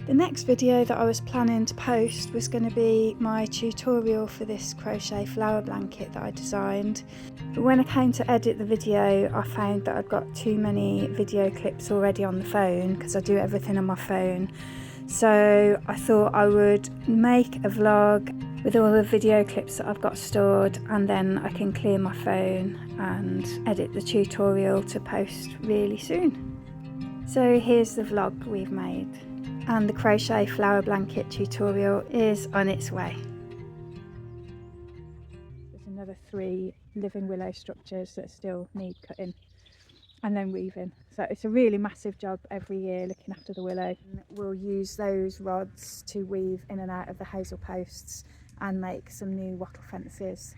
The next video that I was planning to post was going to be my tutorial for this crochet flower blanket that I designed. But when I came to edit the video, I found that I'd got too many video clips already on the phone because I do everything on my phone. So I thought I would make a vlog with all the video clips that I've got stored, and then I can clear my phone and edit the tutorial to post really soon. So here's the vlog we've made, and the crochet flower blanket tutorial is on its way. There's another 3 living willow structures that still need cutting and then weaving. So it's a really massive job every year looking after the willow. We'll use those rods to weave in and out of the hazel posts and make some new wattle fences.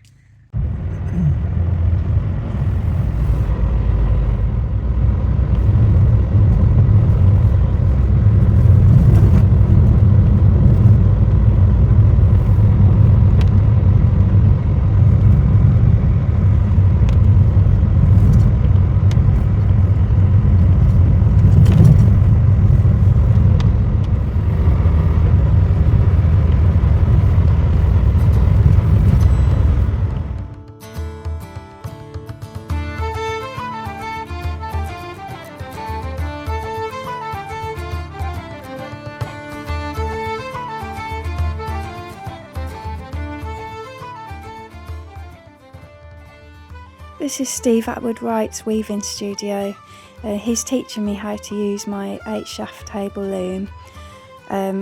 This is Steve Atwood-Wright's weaving studio. He's teaching me how to use my 8-shaft table loom.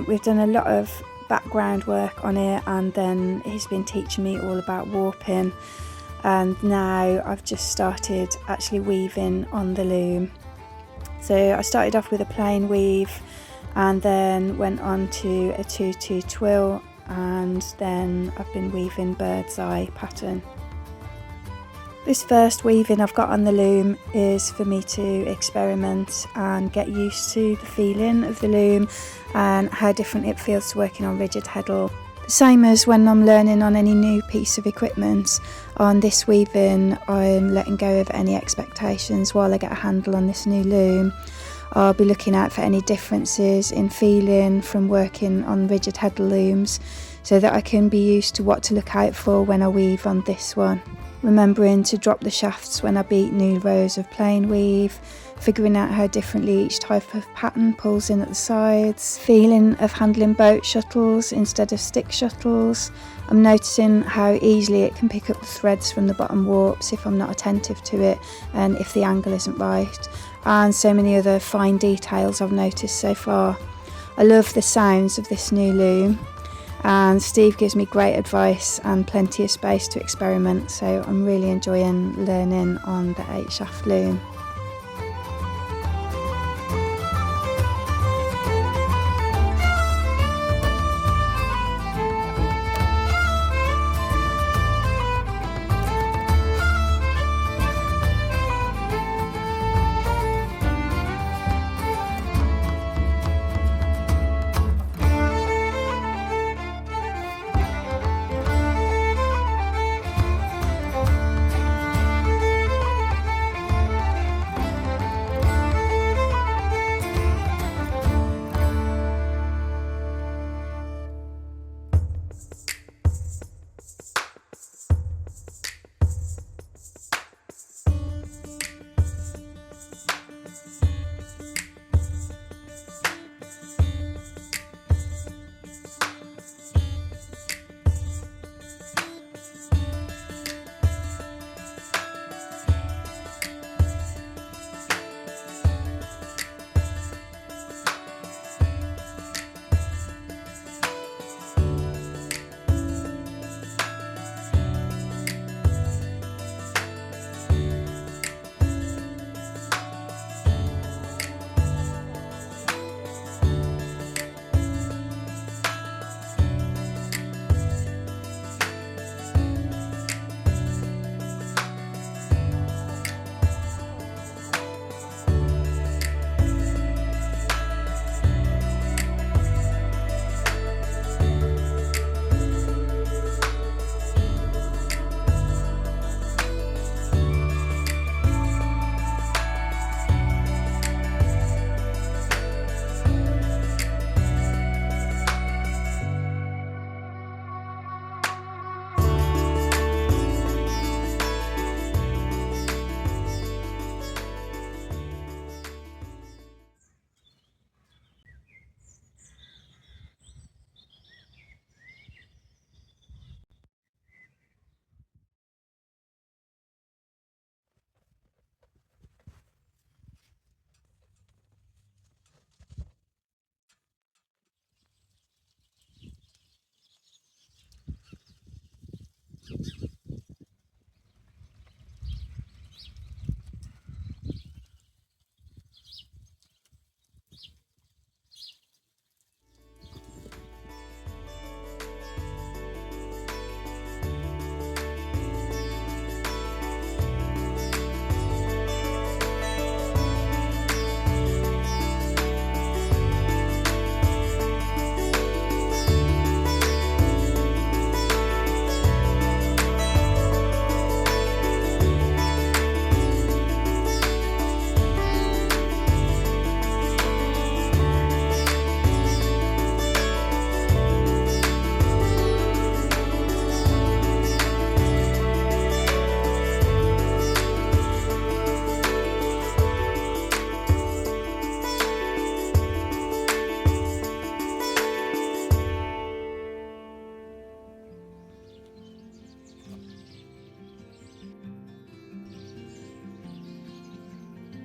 We've done a lot of background work on it, and then he's been teaching me all about warping, and now I've just started actually weaving on the loom. So I started off with a plain weave and then went on to a 2-2 twill, and then I've been weaving bird's eye pattern. This first weaving I've got on the loom is for me to experiment and get used to the feeling of the loom and how different it feels to working on rigid heddle. Same as when I'm learning on any new piece of equipment, on this weaving I'm letting go of any expectations while I get a handle on this new loom. I'll be looking out for any differences in feeling from working on rigid heddle looms so that I can be used to what to look out for when I weave on this one. Remembering to drop the shafts when I beat new rows of plain weave, figuring out how differently each type of pattern pulls in at the sides, feeling of handling boat shuttles instead of stick shuttles. I'm noticing how easily it can pick up the threads from the bottom warps if I'm not attentive to it and if the angle isn't right, and so many other fine details I've noticed so far. I love the sounds of this new loom, and Steve gives me great advice and plenty of space to experiment, so I'm really enjoying learning on the 8-shaft loom.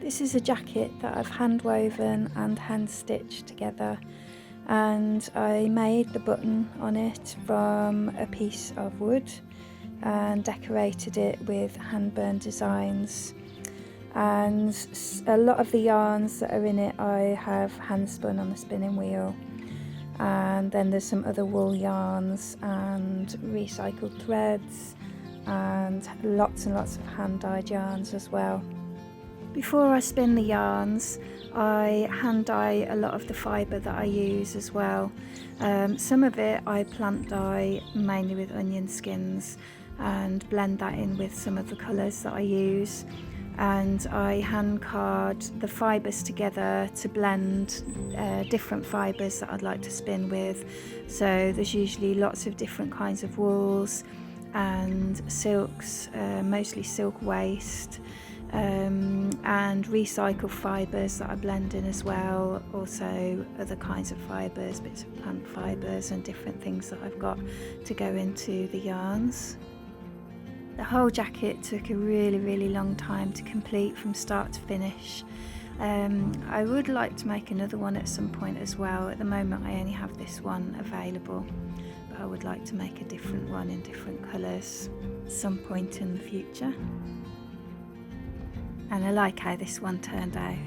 This is a jacket that I've hand woven and hand stitched together, and I made the button on it from a piece of wood and decorated it with hand burn designs. And a lot of the yarns that are in it I have hand spun on the spinning wheel, and then there's some other wool yarns and recycled threads and lots of hand dyed yarns as well. Before I spin the yarns, I hand dye a lot of the fibre that I use as well. Some of it I plant dye mainly with onion skins and blend that in with some of the colours that I use, and I hand card the fibres together to blend different fibres that I'd like to spin with. So there's usually lots of different kinds of wools and silks, mostly silk waste, and recycled fibres that I blend in as well, also other kinds of fibres, bits of plant fibres and different things that I've got to go into the yarns. The whole jacket took a really long time to complete from start to finish. I would like to make another one at some point as well. At the moment I only have this one available, but I would like to make a different one in different colours at some point in the future. And I like how this one turned out.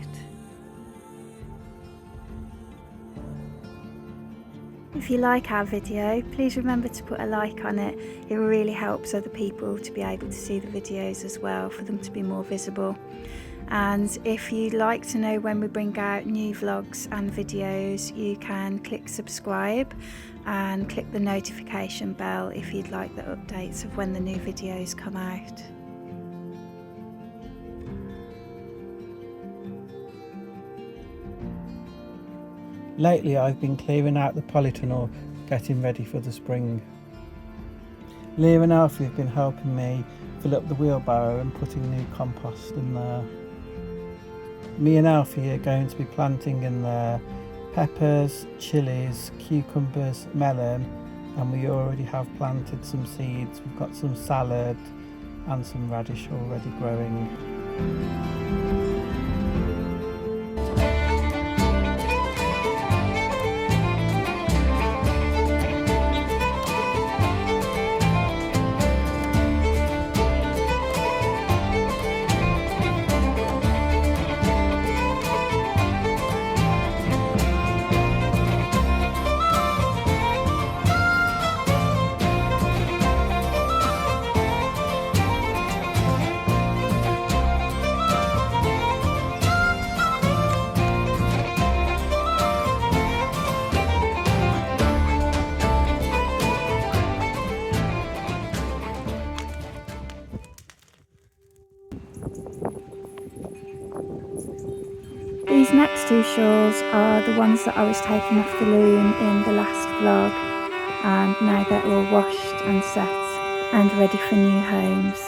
If you like our video, please remember to put a like on it. It really helps other people to be able to see the videos as well, for them to be more visible. And if you'd like to know when we bring out new vlogs and videos, you can click subscribe and click the notification bell if you'd like the updates of when the new videos come out. Lately I've been clearing out the polytunnel, getting ready for the spring. Leah and Elfie have been helping me fill up the wheelbarrow and putting new compost in there. Me and Elfie are going to be planting in there peppers, chilies, cucumbers, melon, and we already have planted some seeds. We've got some salad and some radish already growing. These next two shawls are the ones that I was taking off the loom in the last vlog, and now they're all washed and set and ready for new homes.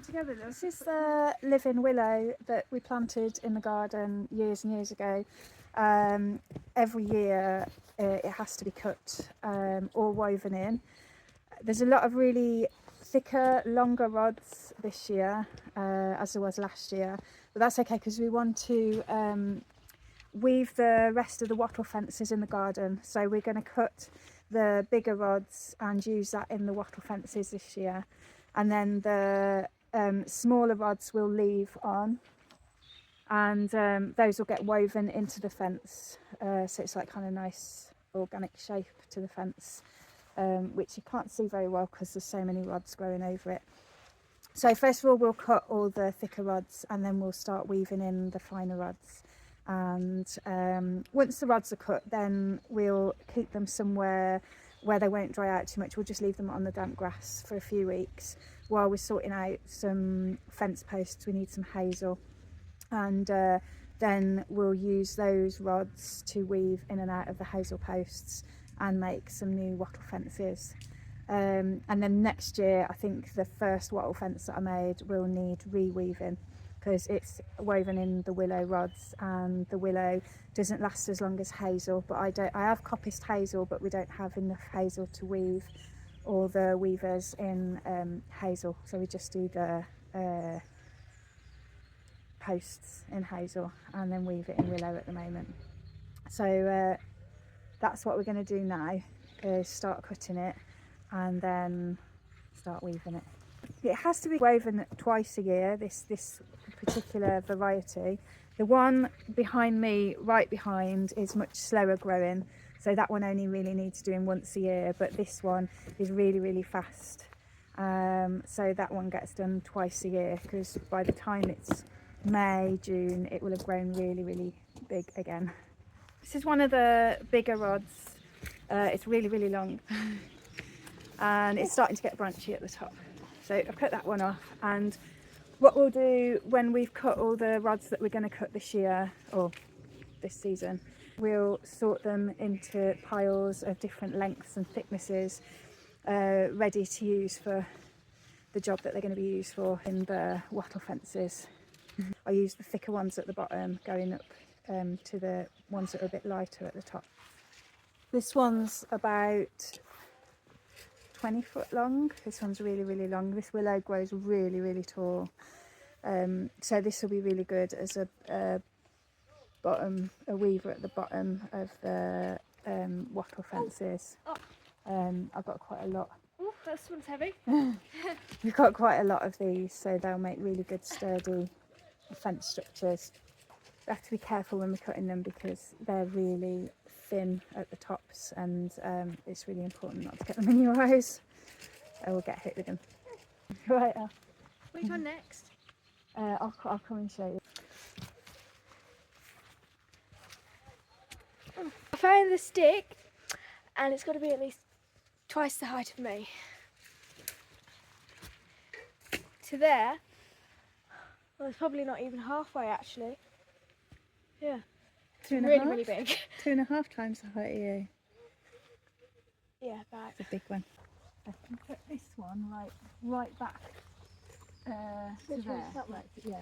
together. This is the living willow that we planted in the garden years and years ago. Every year it has to be cut or woven in. There's a lot of really thicker, longer rods this year, as there was last year, but that's okay because we want to weave the rest of the wattle fences in the garden. So we're going to cut the bigger rods and use that in the wattle fences this year, and then the smaller rods we'll leave on, and those will get woven into the fence, so it's like kind of nice organic shape to the fence, which you can't see very well because there's so many rods growing over it. So first of all we'll cut all the thicker rods, and then we'll start weaving in the finer rods. And once the rods are cut, then we'll keep them somewhere where they won't dry out too much. We'll just leave them on the damp grass for a few weeks while we're sorting out some fence posts. We need some hazel, and then we'll use those rods to weave in and out of the hazel posts and make some new wattle fences. And then next year, I think the first wattle fence that I made will need reweaving, because it's woven in the willow rods, and the willow doesn't last as long as hazel. But I have coppiced hazel, but we don't have enough hazel to weave all the weavers in hazel, so we just do the posts in hazel and then weave it in willow at the moment. So that's what we're going to do now, is start cutting it and then start weaving it. It has to be woven twice a year, this particular variety. The one behind me, right behind, is much slower growing, so that one only really needs doing once a year, but this one is really, really fast. So that one gets done twice a year, because by the time it's May, June, it will have grown really, really big again. This is one of the bigger rods. It's really, really long and it's starting to get branchy at the top. So I've cut that one off, and what we'll do when we've cut all the rods that we're going to cut this year, or this season, we'll sort them into piles of different lengths and thicknesses, ready to use for the job that they're going to be used for in the wattle fences. I use the thicker ones at the bottom, going up to the ones that are a bit lighter at the top. This one's about 20 foot long. This one's really, really long. This willow grows really, really tall. So this will be really good as a weaver at the bottom of the wattle fences. I've got quite a lot. Oh, that one's heavy. We've got quite a lot of these, so they'll make really good sturdy fence structures. We have to be careful when we're cutting them because they're really thin at the tops, and it's really important not to get them in your eyes or we'll get hit with them. Right, Which one next? I'll come and show you. I found the stick, and it's got to be at least twice the height of me. To there. Well, it's probably not even halfway actually. Yeah. Really big. 2.5 times the height of you. Yeah, about. It's a big one. I can put this one right back to Which there. one's that one? Yeah.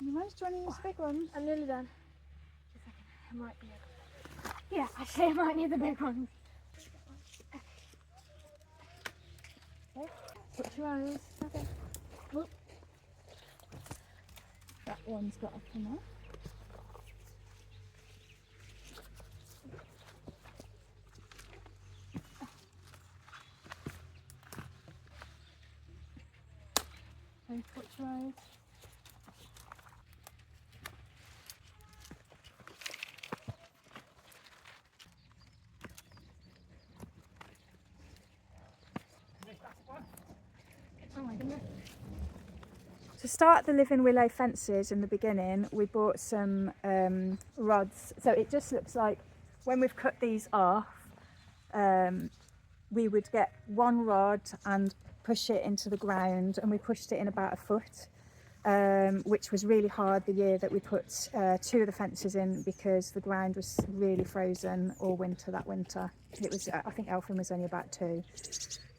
You managed to use big ones. I'm nearly done. I might be. Yeah, actually I might need the big ones. Okay. Put your eyes. Okay. Look. That one's got up in there. Okay, put your eyes. Oh my goodness. To start the living willow fences in the beginning, we bought some rods. So it just looks like when we've cut these off, we would get one rod and push it into the ground, and we pushed it in about a foot. which was really hard the year that we put 2 of the fences in, because the ground was really frozen all winter that winter. It was, I think Elfie was only about 2,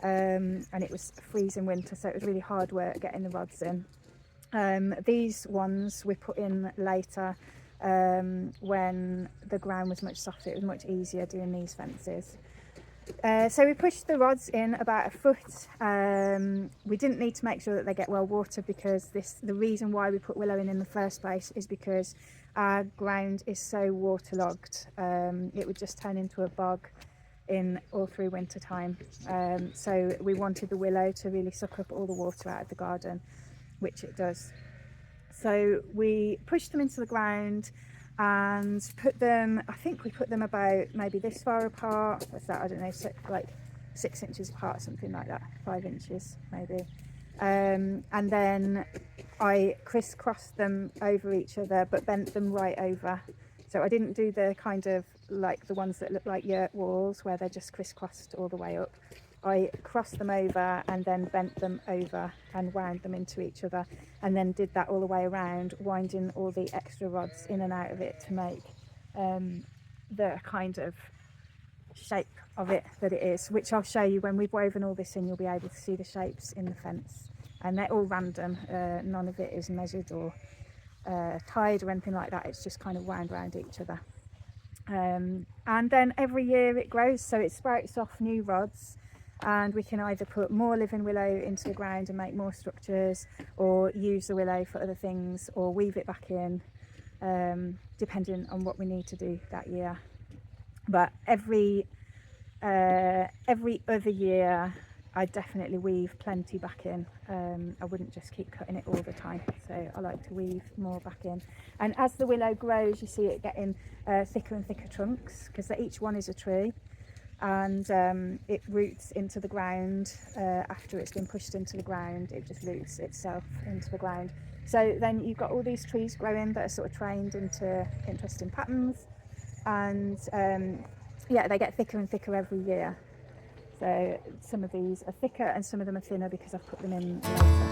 and it was freezing winter, so it was really hard work getting the rods in. These ones we put in later, when the ground was much softer. It was much easier doing these fences. So we pushed the rods in about 1 foot. We didn't need to make sure that they get well watered, because the reason why we put willow in the first place is because our ground is so waterlogged. It would just turn into a bog in all through winter time. So we wanted the willow to really suck up all the water out of the garden, which it does. So we pushed them into the ground and put them, I think we put them about maybe this far apart. What's that? I don't know, like 6 inches apart, something like that, 5 inches maybe. And then I crisscrossed them over each other, but bent them right over. So I didn't do the kind of like the ones that look like yurt walls where they're just crisscrossed all the way up. I crossed them over and then bent them over and wound them into each other, and then did that all the way around, winding all the extra rods in and out of it to make the kind of shape of it that it is, which I'll show you when we've woven all this in. You'll be able to see the shapes in the fence, and they're all random. None of it is measured or tied or anything like that. It's just kind of wound around each other. And then every year it grows, so it sprouts off new rods, and we can either put more living willow into the ground and make more structures, or use the willow for other things, or weave it back in, depending on what we need to do that year. But every other year I definitely weave plenty back in. I wouldn't just keep cutting it all the time, so I like to weave more back in. And as the willow grows, you see it getting thicker and thicker trunks, because each one is a tree, and it roots into the ground. After it's been pushed into the ground, it just roots itself into the ground. So then you've got all these trees growing that are sort of trained into interesting patterns, and yeah, they get thicker and thicker every year. So some of these are thicker and some of them are thinner because I've put them in later.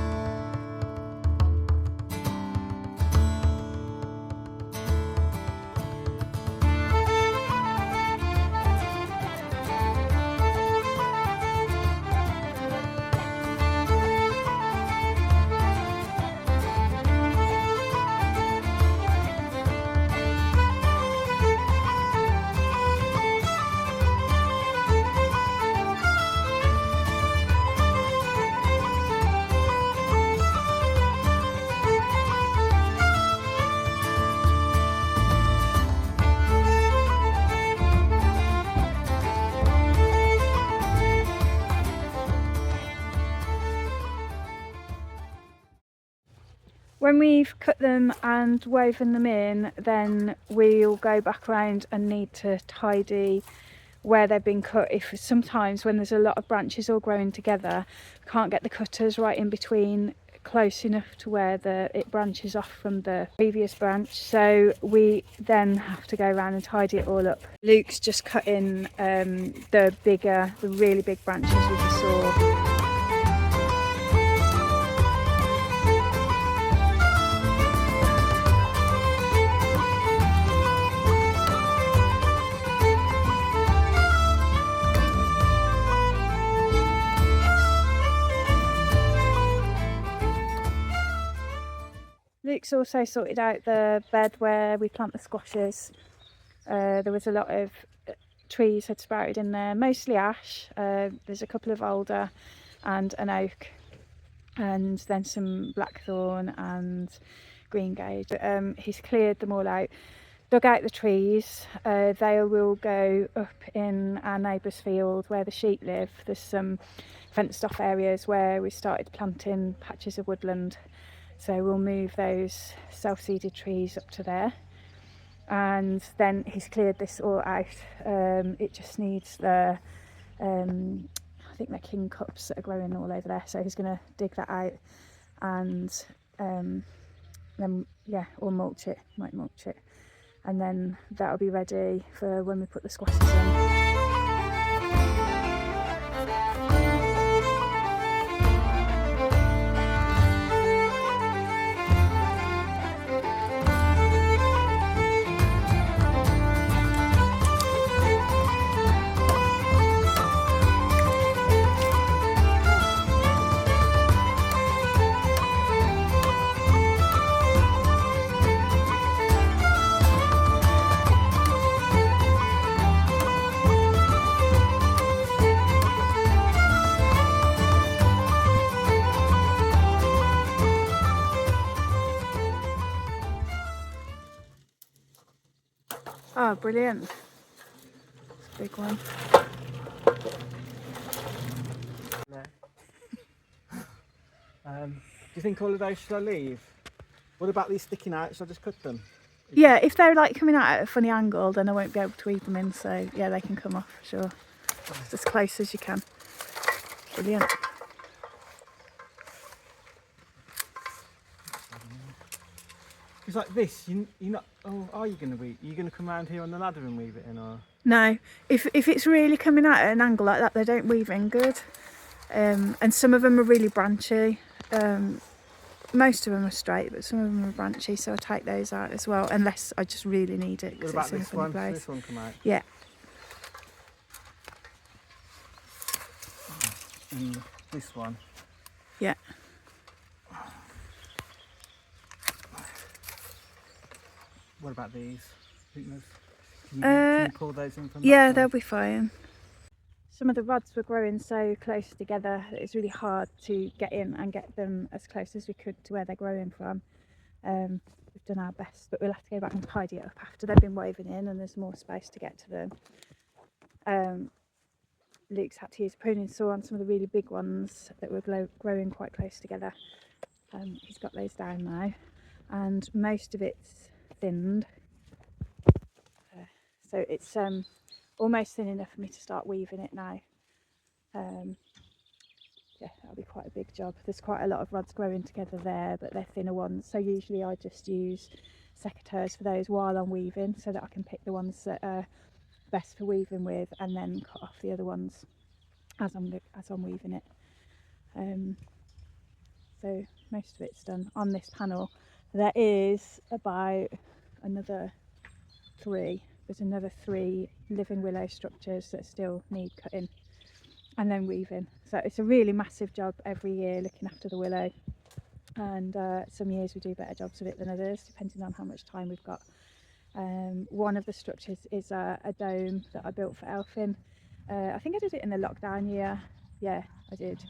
When we've cut them and woven them in, then we'll go back around and need to tidy where they've been cut. If sometimes when there's a lot of branches all growing together, we can't get the cutters right in between close enough to where it branches off from the previous branch, so we then have to go around and tidy it all up. Luke's just cutting the really big branches with the saw. Luke's also sorted out the bed where we plant the squashes. There was a lot of trees had sprouted in there, mostly ash. There's a couple of alder and an oak, and then some blackthorn and greengage. He's cleared them all out, dug out the trees. They will go up in our neighbour's field where the sheep live. There's some fenced off areas where we started planting patches of woodland. So we'll move those self-seeded trees up to there, and then he's cleared this all out. It just needs the, I think they're king cups that are growing all over there. So he's going to dig that out, and then yeah, or mulch it, might mulch it, and then that'll be ready for when we put the squashes in. Oh, brilliant. It's a big one. Do you think all of those should I leave? What about these sticking out? Should I just cut them? Yeah, if they're like coming out at a funny angle, then I won't be able to weave them in. So yeah, they can come off, sure. Just as close as you can. Brilliant. Because like this, you're not. Oh, are you going to weave? Are you going to come around here on the ladder and weave it in, or? No, if it's really coming out at an angle like that, they don't weave in good. And some of them are really branchy. Most of them are straight, but some of them are branchy, so I take those out as well, unless I just really need it. What about this one? Does this one come out? Yeah. And this one? Yeah. What about these? Can you pull those in from that Yeah, side? they'll be fine. Some of the rods were growing so close together that it's really hard to get in and get them as close as we could to where they're growing from. We've done our best, but we'll have to go back and tidy it up after they've been woven in and there's more space to get to them. Luke's had to use a pruning saw on some of the really big ones that were growing quite close together. He's got those down now, and most of it's thinned. So it's almost thin enough for me to start weaving it now. Yeah, that'll be quite a big job. There's quite a lot of rods growing together there, but they're thinner ones. So usually I just use secateurs for those while I'm weaving, so that I can pick the ones that are best for weaving with, and then cut off the other ones as I'm weaving it. So most of it's done. On this panel there is about another 3. There's another 3 living willow structures that still need cutting and then weaving. So it's a really massive job every year looking after the willow, and some years we do better jobs of it than others depending on how much time we've got. One of the structures is a dome that I built for Elfie. I think I did it in the lockdown year. Yeah, I did.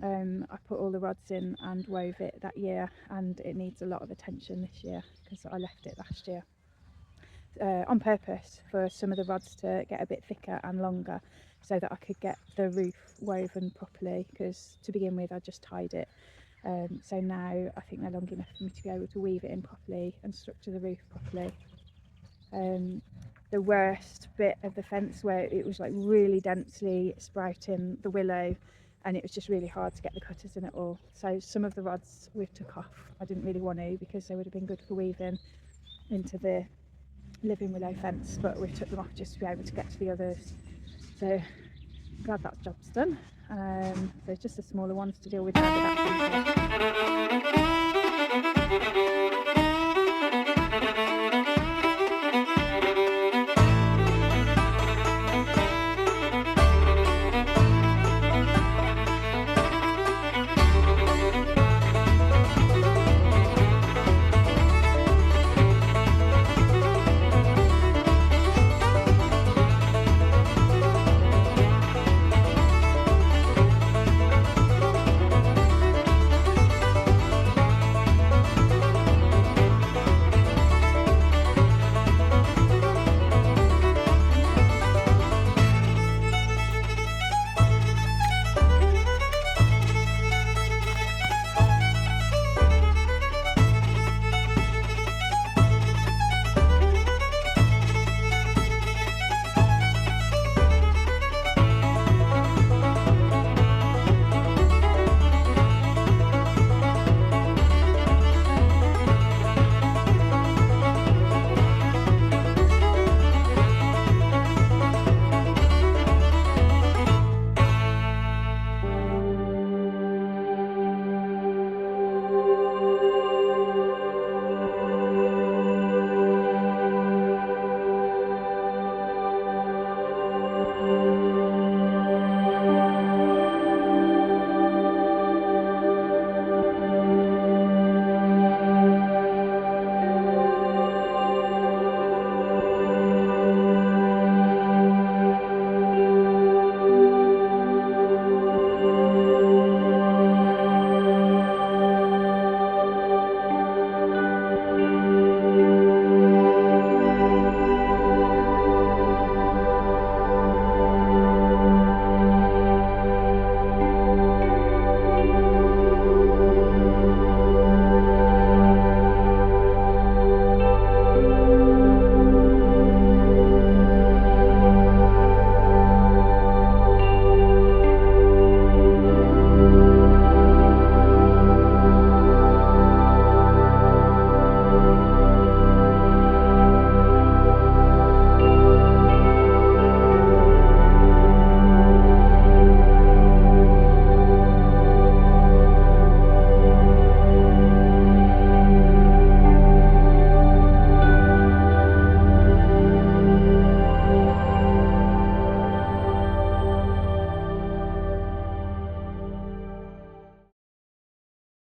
I put all the rods in and wove it that year, and it needs a lot of attention this year because I left it last year on purpose for some of the rods to get a bit thicker and longer so that I could get the roof woven properly, because to begin with I just tied it. So now I think they're long enough for me to be able to weave it in properly and structure the roof properly. The worst bit of the fence where it was like really densely sprouting the willow, and it was just really hard to get the cutters in it all. So some of the rods we took off. I didn't really want to, because they would have been good for weaving into the living willow fence, but we took them off just to be able to get to the others. So glad that job's done. There's just the smaller ones to deal with now, but that's easy.